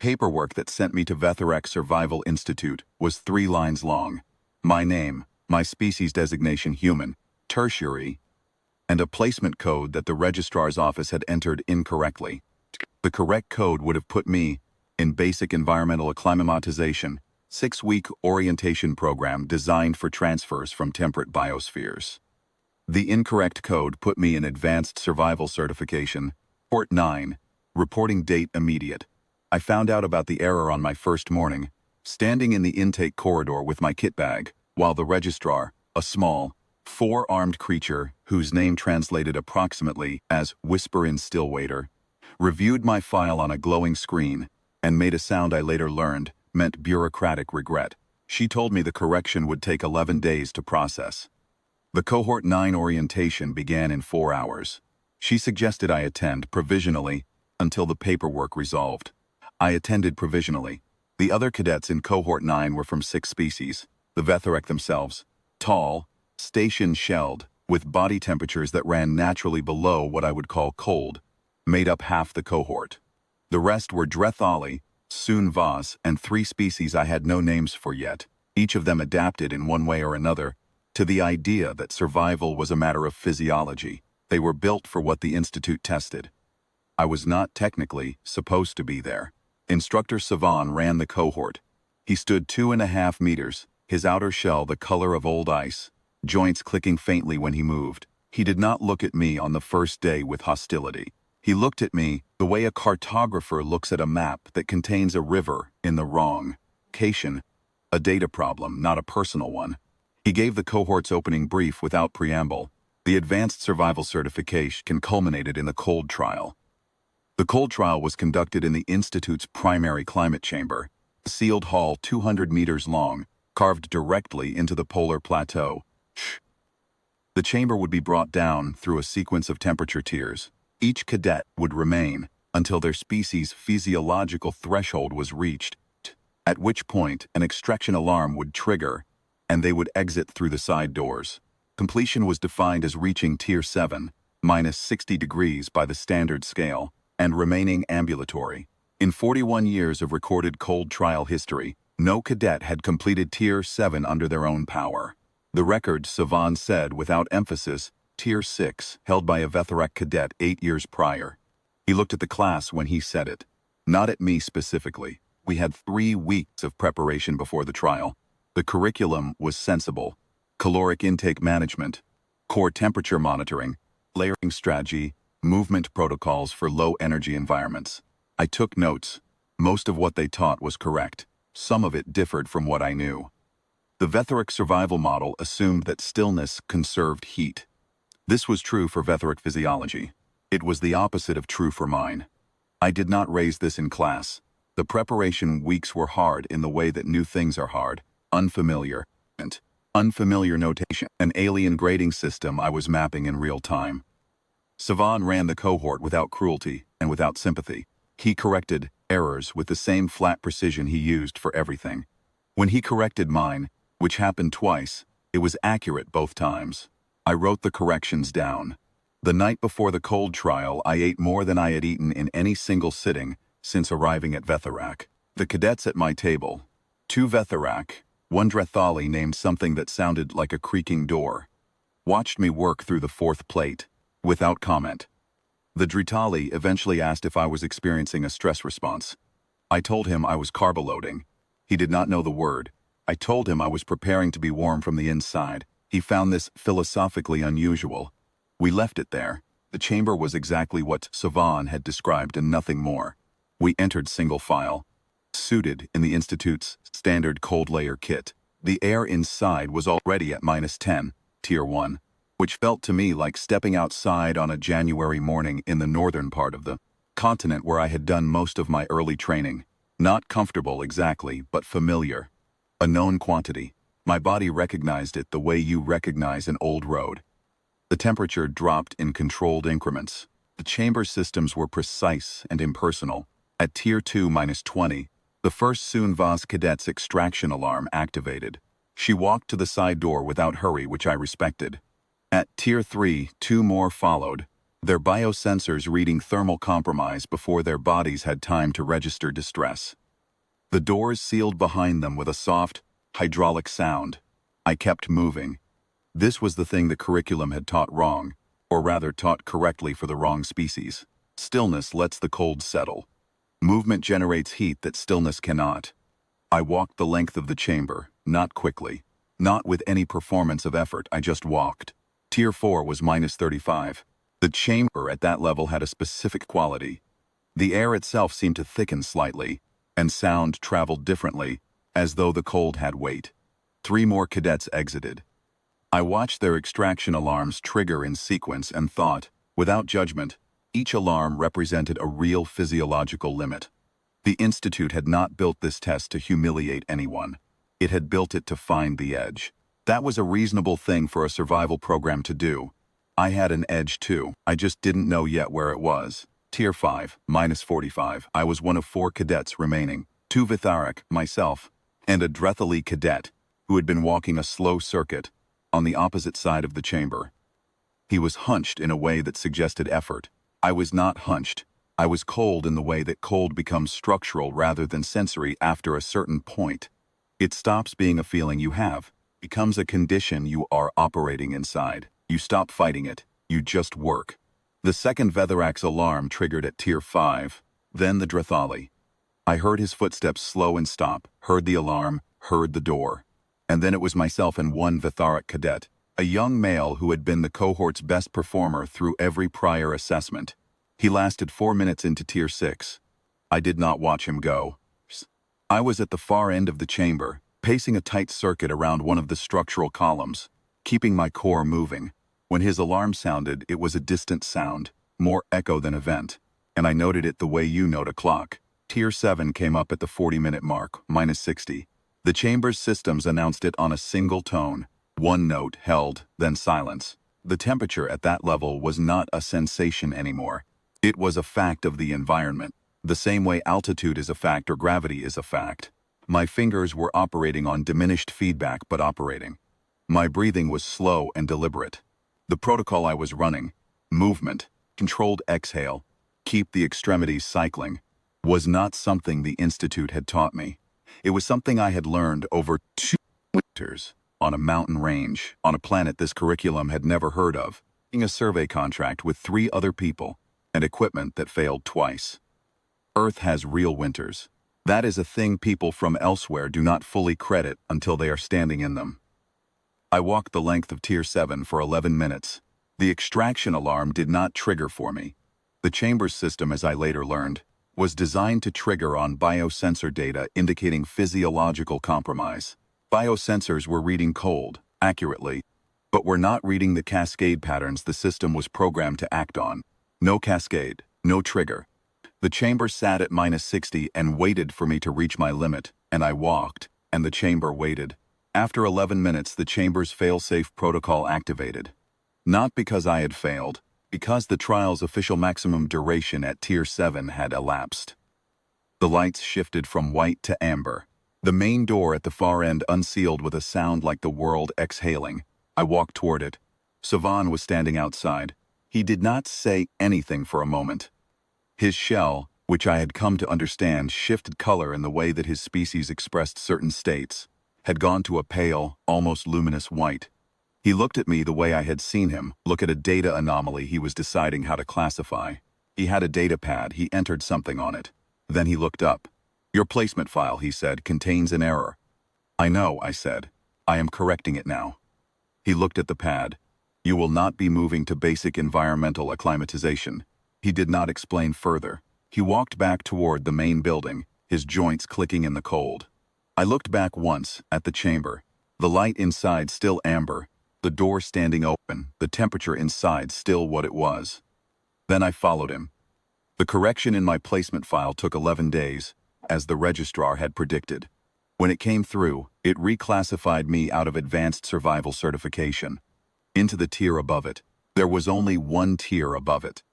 Paperwork that sent me to Vetharak Survival Institute was 3 lines long. My name, my species designation human, tertiary, and a placement code that the registrar's office had entered incorrectly. The correct code would have put me in basic environmental acclimatization, 6-week orientation program designed for transfers from temperate biospheres. The incorrect code put me in advanced survival certification, Cohort 9, reporting date immediate. I found out about the error on my first morning, standing in the intake corridor with my kit bag, while the registrar, a small, 4-armed creature whose name translated approximately as Whisper in Stillwater, reviewed my file on a glowing screen and made a sound I later learned meant bureaucratic regret. She told me the correction would take 11 days to process. The Cohort 9 orientation began in 4 hours. She suggested I attend provisionally until the paperwork resolved. I attended provisionally. The other cadets in Cohort 9 were from 6 species. The Vetharak themselves, tall, station-shelled, with body temperatures that ran naturally below what I would call cold, made up half the cohort. The rest were Drethali, Soon-Vas, and 3 species I had no names for yet, each of them adapted in one way or another to the idea that survival was a matter of physiology. They were built for what the Institute tested. I was not technically supposed to be there. Instructor Savan ran the cohort. He stood 2.5 meters, his outer shell the color of old ice, joints clicking faintly when he moved. He did not look at me on the first day with hostility. He looked at me the way a cartographer looks at a map that contains a river in the wrong location, a data problem, not a personal one. He gave the cohort's opening brief without preamble. The advanced survival certification culminated in the Cold Trial. The Cold Trial was conducted in the Institute's primary climate chamber, a sealed hall 200 meters long, carved directly into the polar plateau. The chamber would be brought down through a sequence of temperature tiers. Each cadet would remain until their species' physiological threshold was reached, at which point an extraction alarm would trigger, and they would exit through the side doors. Completion was defined as reaching Tier 7, minus 60 degrees by the standard scale, and remaining ambulatory. In 41 years of recorded Cold Trial history, no cadet had completed Tier 7 under their own power. The record, Savan said without emphasis, Tier 6, held by a Vetharak cadet 8 years prior. He looked at the class when he said it. Not at me specifically. We had 3 weeks of preparation before the trial. The curriculum was sensible. Caloric intake management, core temperature monitoring, layering strategy, movement protocols for low-energy environments. I took notes. Most of what they taught was correct. Some of it differed from what I knew. The Vetharak survival model assumed that stillness conserved heat. This was true for Vetharak physiology. It was the opposite of true for mine. I did not raise this in class. The preparation weeks were hard in the way that new things are hard, unfamiliar, and unfamiliar notation, an alien grading system I was mapping in real time. Savan ran the cohort without cruelty and without sympathy. He corrected errors with the same flat precision he used for everything. When he corrected mine, which happened twice, it was accurate both times. I wrote the corrections down. The night before the Cold Trial, I ate more than I had eaten in any single sitting since arriving at Vetharak. The cadets at my table, 2 Vetharak, 1 Drethali named something that sounded like a creaking door, watched me work through the 4th plate, without comment. The Drethali eventually asked if I was experiencing a stress response. I told him I was carboloading. He did not know the word. I told him I was preparing to be warm from the inside. He found this philosophically unusual. We left it there. The chamber was exactly what Savan had described and nothing more. We entered single file, suited in the Institute's standard cold layer kit. The air inside was already at minus 10, Tier 1, which felt to me like stepping outside on a January morning in the northern part of the continent where I had done most of my early training. Not comfortable exactly, but familiar. A known quantity. My body recognized it the way you recognize an old road. The temperature dropped in controlled increments. The chamber systems were precise and impersonal. At Tier 2 minus 20, the first Soon-Vas cadet's extraction alarm activated. She walked to the side door without hurry, which I respected. At Tier 3, 2 more followed. their biosensors reading thermal compromise before their bodies had time to register distress. The doors sealed behind them with a soft, hydraulic sound. I kept moving. This was the thing the curriculum had taught wrong, or rather taught correctly for the wrong species. Stillness lets the cold settle. Movement generates heat that stillness cannot. I walked the length of the chamber, not quickly. Not with any performance of effort, I just walked. Tier 4 was -35. The chamber at that level had a specific quality. The air itself seemed to thicken slightly, and sound traveled differently, as though the cold had weight. 3 more cadets exited. I watched their extraction alarms trigger in sequence and thought, without judgment, each alarm represented a real physiological limit. The Institute had not built this test to humiliate anyone. It had built it to find the edge. That was a reasonable thing for a survival program to do. I had an edge too, I just didn't know yet where it was. Tier 5, -45. I was one of 4 cadets remaining. 2 Vetharak, myself, and a Drethali cadet, who had been walking a slow circuit, on the opposite side of the chamber. He was hunched in a way that suggested effort. I was not hunched. I was cold in the way that cold becomes structural rather than sensory after a certain point. It stops being a feeling you have, becomes a condition you are operating inside. You stop fighting it, you just work. The second Vetharak's alarm triggered at Tier 5, then the Drethali. I heard his footsteps slow and stop, heard the alarm, heard the door. And then it was myself and 1 Vetharak cadet, a young male who had been the cohort's best performer through every prior assessment. He lasted 4 minutes into Tier 6. I did not watch him go. I was at the far end of the chamber, pacing a tight circuit around one of the structural columns, keeping my core moving. When his alarm sounded, it was a distant sound, more echo than event, and I noted it the way you note a clock. Tier 7 came up at the 40-minute mark, -60. The chamber's systems announced it on a single tone, one note held, then silence. The temperature at that level was not a sensation anymore. It was a fact of the environment, the same way altitude is a fact or gravity is a fact. My fingers were operating on diminished feedback but operating. My breathing was slow and deliberate. The protocol I was running, movement, controlled exhale, keep the extremities cycling, was not something the Institute had taught me. It was something I had learned over 2 winters, on a mountain range, on a planet this curriculum had never heard of, in a survey contract with 3 other people, and equipment that failed twice. Earth has real winters. That is a thing people from elsewhere do not fully credit until they are standing in them. I walked the length of Tier 7 for 11 minutes. The extraction alarm did not trigger for me. The chamber's system, as I later learned, was designed to trigger on biosensor data indicating physiological compromise. Biosensors were reading cold, accurately, but were not reading the cascade patterns the system was programmed to act on. No cascade, no trigger. The chamber sat at -60 and waited for me to reach my limit, and I walked, and the chamber waited. After 11 minutes, the chamber's fail-safe protocol activated. Not because I had failed, because the trial's official maximum duration at Tier 7 had elapsed. The lights shifted from white to amber. The main door at the far end unsealed with a sound like the world exhaling. I walked toward it. Savan was standing outside. He did not say anything for a moment. His shell, which I had come to understand shifted color in the way that his species expressed certain states, had gone to a pale, almost luminous white. He looked at me the way I had seen him look at a data anomaly he was deciding how to classify. He had a data pad, he entered something on it. Then he looked up. "Your placement file," he said, "contains an error." "I know," I said. "I am correcting it now." He looked at the pad. "You will not be moving to basic environmental acclimatization." He did not explain further. He walked back toward the main building, his joints clicking in the cold. I looked back once, at the chamber. The light inside still amber, the door standing open, the temperature inside still what it was. Then I followed him. The correction in my placement file took 11 days, as the registrar had predicted. When it came through, it reclassified me out of advanced survival certification into the tier above it. There was only one tier above it.